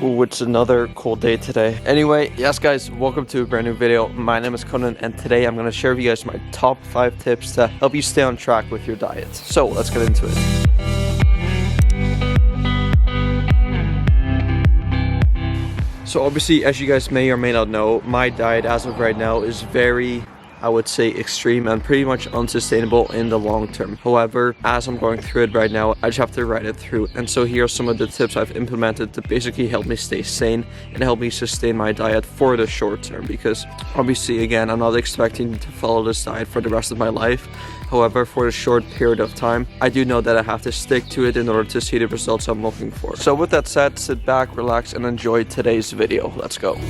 Ooh, it's another cold day today. Anyway, yes guys, welcome to a brand new video. My name is Cohnan, and today I'm going to share with you guys my top 5 tips to help you stay on track with your diet. So let's get into it. So obviously, as you guys may or may not know, my diet as of right now is very, I would say, extreme and pretty much unsustainable in the long term. However, as I'm going through it right now, I just have to ride it through. And so here are some of the tips I've implemented to basically help me stay sane and help me sustain my diet for the short term. Because obviously, again, I'm not expecting to follow this diet for the rest of my life. However, for a short period of time, I do know that I have to stick to it in order to see the results I'm looking for. So with that said, sit back, relax, and enjoy today's video. Let's go.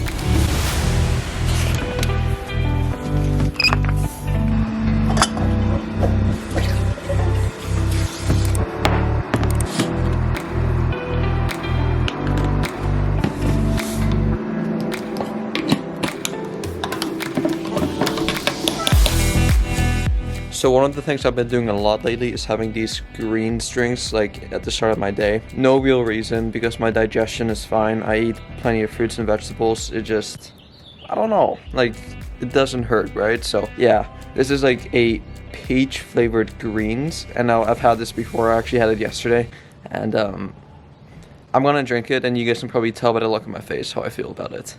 So one of the things I've been doing a lot lately is having these green drinks like at the start of my day. No real reason, because my digestion is fine. I eat plenty of fruits and vegetables. It just, I don't know, like it doesn't hurt, right? So yeah, this is like a peach flavored greens, and now I've had this before. I actually had it yesterday, and I'm gonna drink it, and you guys can probably tell by the look on my face how I feel about it.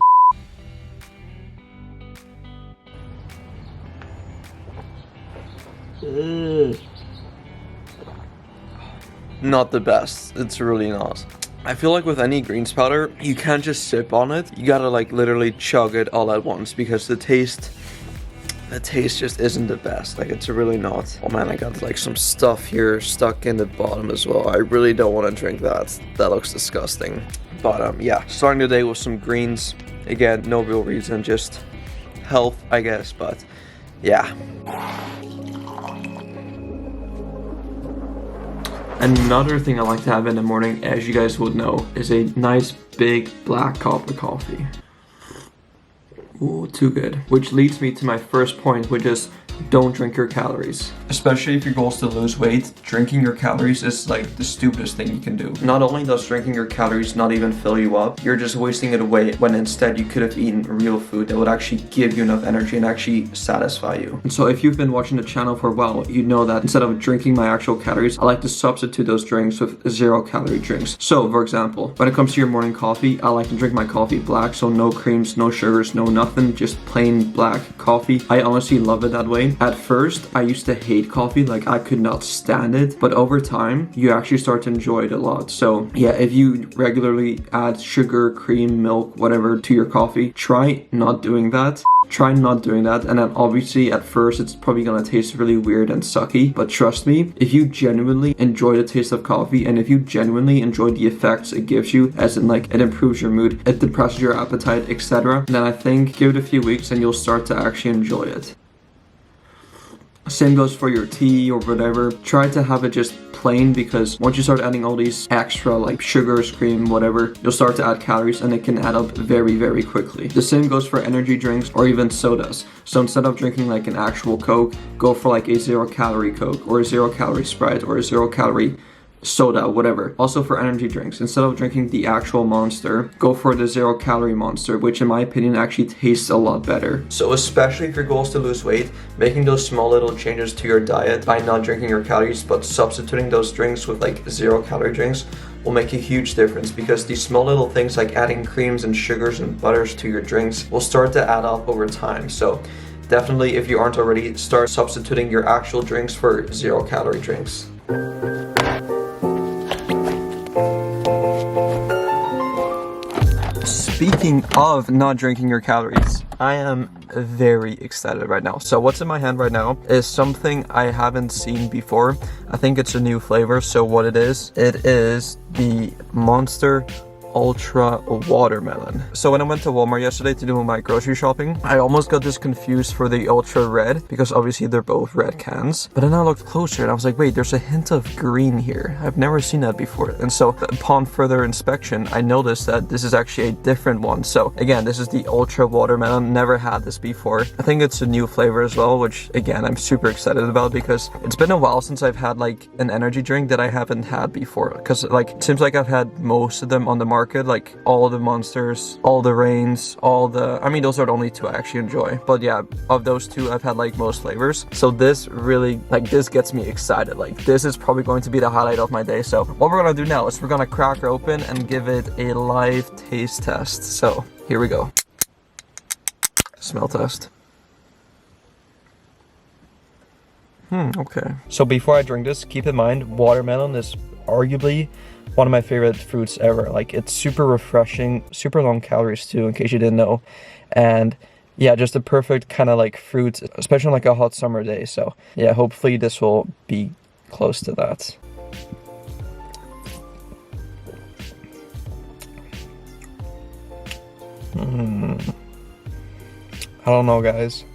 Not the best. It's really not. I feel like with any greens powder, you can't just sip on it. You gotta like literally chug it all at once, because the taste just isn't the best. Like, it's really not. Oh man, I got like some stuff here stuck in the bottom as well. I really don't want to drink that. That looks disgusting. But yeah, starting the day with some greens. Again, no real reason, just health, I guess. But yeah. Another thing I like to have in the morning, as you guys would know, is a nice big black cup of coffee. Ooh, too good. Which leads me to my first point, which is don't drink your calories. Especially if your goal is to lose weight, drinking your calories is like the stupidest thing you can do. Not only does drinking your calories not even fill you up, you're just wasting it away, when instead you could have eaten real food that would actually give you enough energy and actually satisfy you. And so if you've been watching the channel for a while, you know that instead of drinking my actual calories, I like to substitute those drinks with 0-calorie drinks. So for example, when it comes to your morning coffee, I like to drink my coffee black, so no creams, no sugars, no nothing, just plain black coffee. I honestly love it that way. At first, I used to hate coffee, like I could not stand it, but over time, you actually start to enjoy it a lot. So yeah, if you regularly add sugar, cream, milk, whatever to your coffee, try not doing that. Try not doing that, and then obviously at first it's probably gonna taste really weird and sucky, but trust me, if you genuinely enjoy the taste of coffee, and if you genuinely enjoy the effects it gives you, as in like it improves your mood, it depresses your appetite, etc., then I think give it a few weeks and you'll start to actually enjoy it. Same goes for your tea or whatever. Try to have it just plain, because once you start adding all these extra like sugars, cream, whatever, you'll start to add calories, and it can add up very, very quickly. The same goes for energy drinks or even sodas. So instead of drinking like an actual Coke, go for like a 0-calorie Coke or a 0-calorie Sprite or a 0-calorie soda, whatever. Also for energy drinks, instead of drinking the actual Monster, go for the 0-calorie Monster, which in my opinion actually tastes a lot better. So especially if your goal is to lose weight, making those small little changes to your diet by not drinking your calories but substituting those drinks with like 0-calorie drinks will make a huge difference, because these small little things like adding creams and sugars and butters to your drinks will start to add up over time. So definitely, if you aren't already, start substituting your actual drinks for 0-calorie drinks. Speaking of not drinking your calories, I am very excited right now. So what's in my hand right now is something I haven't seen before. I think it's a new flavor. So what it is the Monster Ultra Watermelon. So when I went to Walmart yesterday to do my grocery shopping, I almost got this confused for the Ultra Red, because obviously they're both red cans. But then I looked closer and I was like, wait, there's a hint of green here. I've never seen that before. And so upon further inspection, I noticed that this is actually a different one. So again, this is the Ultra Watermelon. Never had this before. I think it's a new flavor as well, which again, I'm super excited about, because it's been a while since I've had like an energy drink that I haven't had before. Because like, it seems like I've had most of them on the market market, like all the Monsters, all the Reigns, I mean, those are the only two I actually enjoy. But yeah, of those two, I've had like most flavors. So this really, like, this gets me excited. Like, this is probably going to be the highlight of my day. So what we're gonna do now is we're gonna crack her open and give it a live taste test. So here we go. Smell test. Okay. So before I drink this, keep in mind, watermelon is arguably one of my favorite fruits ever. Like, it's super refreshing, super low in calories too, in case you didn't know. And yeah, just a perfect kind of like fruit, especially on like a hot summer day. So yeah, hopefully this will be close to that. I don't know, guys.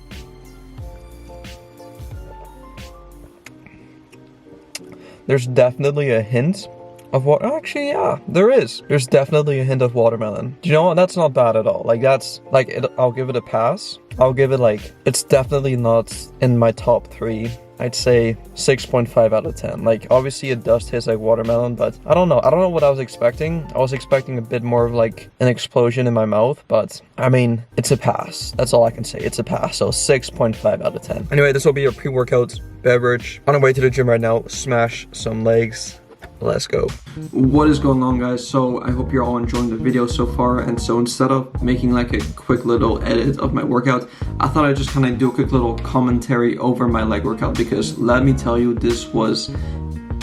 There's definitely a hint of what, actually, yeah, there is. There's definitely a hint of watermelon. Do you know what? That's not bad at all. Like, that's, like, I'll give it a pass. I'll give it, like, it's definitely not in my top 3. I'd say 6.5 out of 10. Like, obviously it does taste like watermelon, but I don't know. I don't know what I was expecting. I was expecting a bit more of like an explosion in my mouth, but I mean, it's a pass. That's all I can say. It's a pass. So 6.5 out of 10. Anyway, this will be your pre-workout beverage. On our way to the gym right now, smash some legs. Let's go. What is going on, guys? So I hope you're all enjoying the video so far. And so instead of making like a quick little edit of my workout, I thought I'd just kind of do a quick little commentary over my leg workout, because let me tell you, this was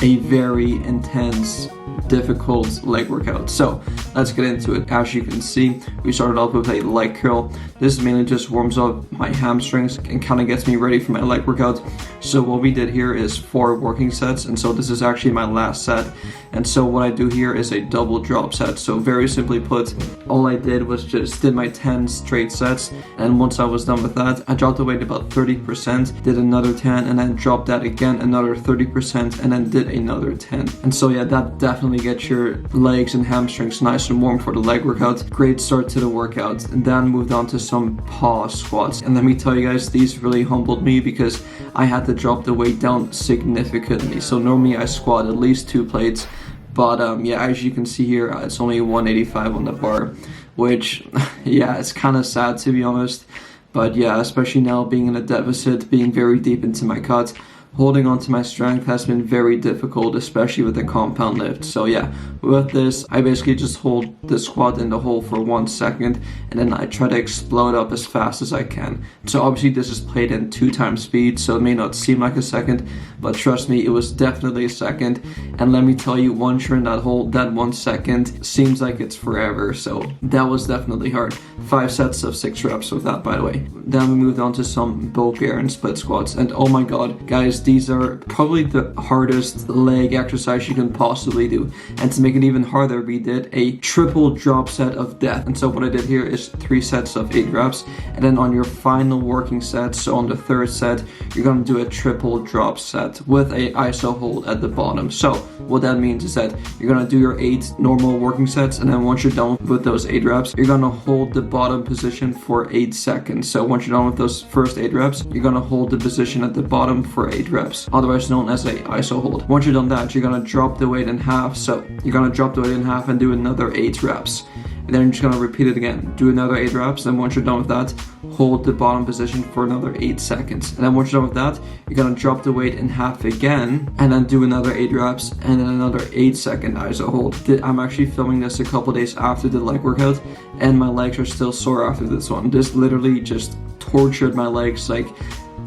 a very intense, difficult leg workout. So let's get into it. As you can see, we started off with a leg curl. This mainly just warms up my hamstrings and kind of gets me ready for my leg workout. So what we did here is 4 working sets, and so this is actually my last set. And so what I do here is a double drop set. So very simply put, all I did was just did my 10 straight sets, and once I was done with that, I dropped the weight about 30%, did another 10, and then dropped that again another 30%, and then did another 10. And so yeah, that definitely gets your legs and hamstrings nice and warm for the leg workout. Great start to the workout. And then moved on to some pause squats. And let me tell you guys, these really humbled me because I had to drop the weight down significantly. So normally I squat at least 2 plates, but yeah, as you can see here, it's only 185 on the bar, which yeah, it's kind of sad to be honest. But yeah, especially now being in a deficit, being very deep into my cut, holding on to my strength has been very difficult, especially with the compound lift. So yeah, with this, I basically just hold the squat in the hole for 1 second, and then I try to explode up as fast as I can. So obviously this is played in 2 times speed, so it may not seem like a second, but trust me, it was definitely a second. And let me tell you, once you're in that hole, that 1 second seems like it's forever. So that was definitely hard. 5 sets of 6 reps with that, by the way. Then we moved on to some bulk air and split squats, and oh my god, guys, these are probably the hardest leg exercise you can possibly do. And to make it even harder, we did a triple drop set of death. And so what I did here is 3 sets of 8 reps, and then on your final working set, so on the 3rd set, you're going to do a triple drop set with a iso hold at the bottom. So what that means is that you're going to do your 8 normal working sets, and then once you're done with those 8 reps, you're going to hold the bottom position for 8 seconds. So once you're done with those first 8 reps, you're going to hold the position at the bottom for 8 reps, otherwise known as a iso hold. Once you're done that, you're going to drop the weight in half. So you're going to drop the weight in half and do another 8 reps. And then you're just going to repeat it again. Do another 8 reps. Then once you're done with that, hold the bottom position for another 8 seconds. And then once you're done with that, you're going to drop the weight in half again, and then do another 8 reps, and then another 8-second iso hold. I'm actually filming this a couple days after the leg workout, and my legs are still sore after this one. This literally just tortured my legs. Like,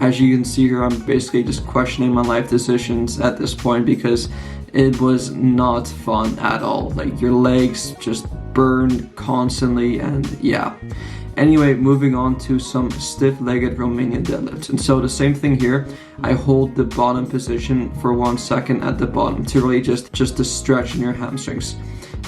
as you can see here, I'm basically just questioning my life decisions at this point because it was not fun at all. Like, your legs just burned constantly, and yeah. Anyway, moving on to some stiff-legged Romanian deadlifts. And so the same thing here, I hold the bottom position for 1 second at the bottom to really just to stretch in your hamstrings.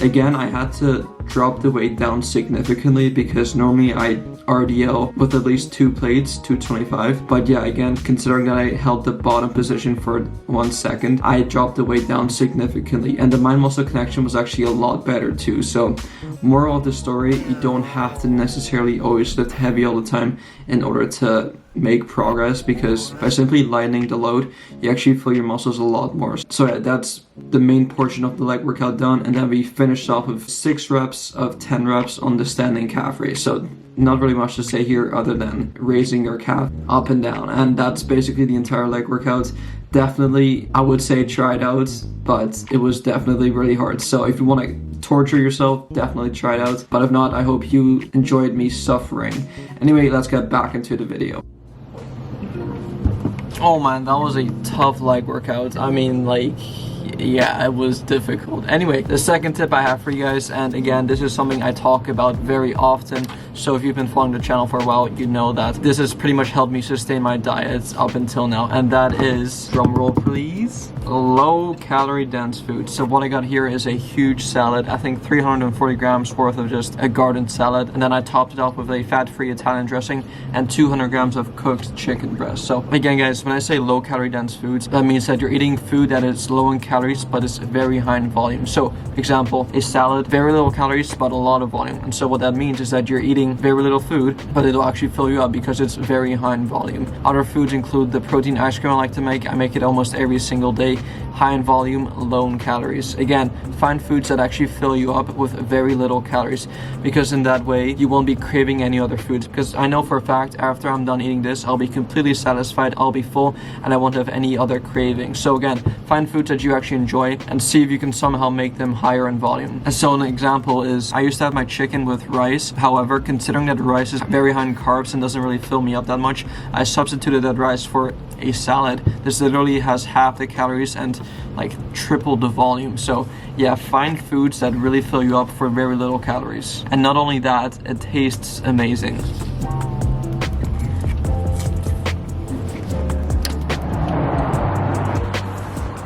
Again, I had to drop the weight down significantly because normally I RDL with at least 2 plates, 225. But yeah, again, considering that I held the bottom position for 1 second, I dropped the weight down significantly. And the mind-muscle connection was actually a lot better too. So moral of the story, you don't have to necessarily always lift heavy all the time in order to make progress, because by simply lightening the load, you actually feel your muscles a lot more. So yeah, that's the main portion of the leg workout done, and then we finished off with 6 reps of 10 reps on the standing calf raise. So not really much to say here other than raising your calf up and down, and that's basically the entire leg workout. Definitely, I would say try it out, but it was definitely really hard. So if you want to torture yourself, definitely try it out. But if not, I hope you enjoyed me suffering. Anyway, let's get back into the video. Oh man, that was a tough leg workout. I mean, like, yeah, it was difficult. Anyway, the second tip I have for you guys, and again, this is something I talk about very often, so if you've been following the channel for a while, you know that this has pretty much helped me sustain my diets up until now, and that is, drum roll please, low calorie dense food. So what I got here is a huge salad, I think 340 grams worth of just a garden salad, and then I topped it off with a fat-free Italian dressing and 200 grams of cooked chicken breast. So again guys, when I say low calorie dense foods, that means that you're eating food that is low in calories but it's very high in volume. So example, a salad, very little calories but a lot of volume. And so what that means is that you're eating very little food, but it'll actually fill you up because it's very high in volume. Other foods include the protein ice cream I like to make. I make it almost every single day. High in volume, low in calories. Again, find foods that actually fill you up with very little calories, because in that way you won't be craving any other foods, because I know for a fact after I'm done eating this, I'll be completely satisfied, I'll be full, and I won't have any other cravings. So again, find foods that you actually enjoy and see if you can somehow make them higher in volume. And so an example is, I used to have my chicken with rice. However, considering that rice is very high in carbs and doesn't really fill me up that much, I substituted that rice for a salad. This literally has half the calories and like triple the volume. So yeah, find foods that really fill you up for very little calories. And not only that, it tastes amazing.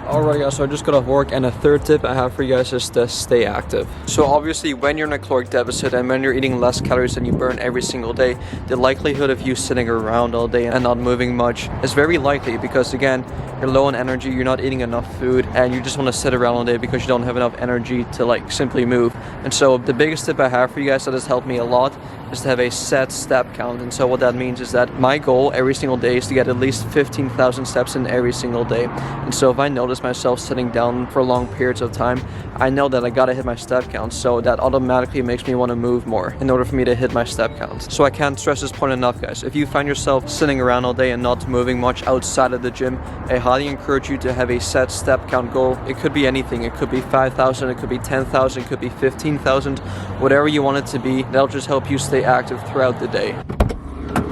Alright guys, so I just got off work, and a third tip I have for you guys is to stay active. So obviously when you're in a caloric deficit and when you're eating less calories than you burn every single day, the likelihood of you sitting around all day and not moving much is very likely, because again, you're low on energy, you're not eating enough food, and you just want to sit around all day because you don't have enough energy to like simply move. And so the biggest tip I have for you guys that has helped me a lot is to have a set step count. And so what that means is that my goal every single day is to get at least 15,000 steps in every single day. And so if I notice myself sitting down for long periods of time, I know that I gotta hit my step count, so that automatically makes me want to move more in order for me to hit my step count. So I can't stress this point enough guys. If you find yourself sitting around all day and not moving much outside of the gym, I highly encourage you to have a set step count goal. It could be anything. It could be 5,000, it could be 10,000, it could be 15,000, whatever you want it to be. That'll just help you stay active throughout the day.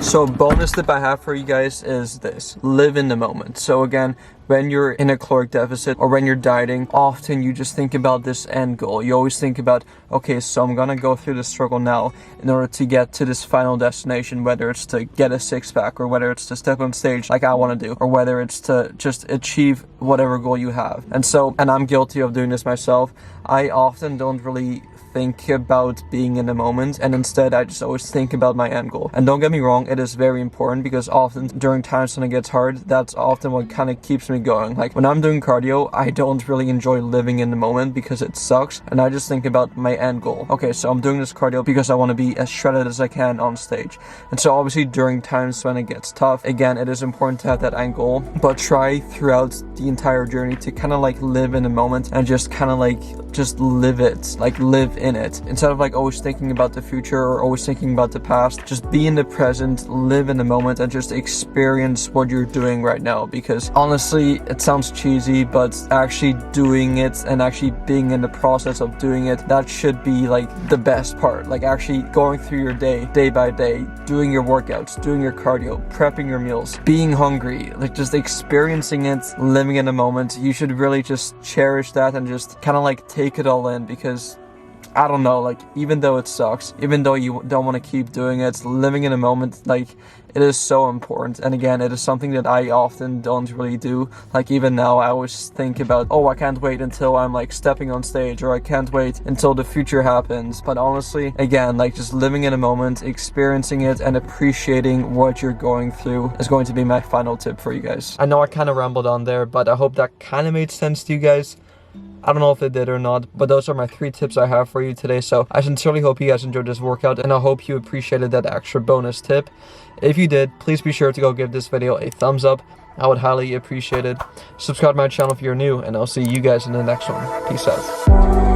So bonus tip I have for you guys is this: live in the moment. So again, when you're in a caloric deficit or when you're dieting, often you just think about this end goal. You always think about, okay, so I'm gonna go through the struggle now in order to get to this final destination, whether it's to get a six-pack or whether it's to step on stage like I want to do, or whether it's to just achieve whatever goal you have. And I'm guilty of doing this myself. I often don't really think about being in the moment, and instead I just always think about my end goal. And don't get me wrong, it is very important, because often during times when it gets hard, that's often what kind of keeps me going. Like when I'm doing cardio, I don't really enjoy living in the moment because it sucks, and I just think about my end goal. Okay, so I'm doing this cardio because I want to be as shredded as I can on stage. And so obviously during times when it gets tough, again, it is important to have that end goal, but try throughout the entire journey to kind of like live in the moment and just kind of like just live it, like live in it, instead of like always thinking about the future or always thinking about the past. Just be in the present, live in the moment, and just experience what you're doing right now. Because honestly, it sounds cheesy, but actually doing it and actually being in the process of doing it, that should be like the best part. Like actually going through your day, day by day, doing your workouts, doing your cardio, prepping your meals, being hungry, like just experiencing it, living in the moment. You should really just cherish that and just kind of like take it all in, because I don't know, like even though it sucks, even though you don't want to keep doing it, living in a moment, like it is so important. And again, it is something that I often don't really do. Like even now, I always think about, oh, I can't wait until I'm like stepping on stage, or I can't wait until the future happens. But honestly, again, like just living in a moment, experiencing it, and appreciating what you're going through is going to be my final tip for you guys. I know I kind of rambled on there, but I hope that kind of made sense to you guys. I don't know if it did or not, but those are my 3 tips I have for you today. So I sincerely hope you guys enjoyed this workout, and I hope you appreciated that extra bonus tip. If you did, please be sure to go give this video a thumbs up. I would highly appreciate it. Subscribe to my channel if you're new, and I'll see you guys in the next one. Peace out.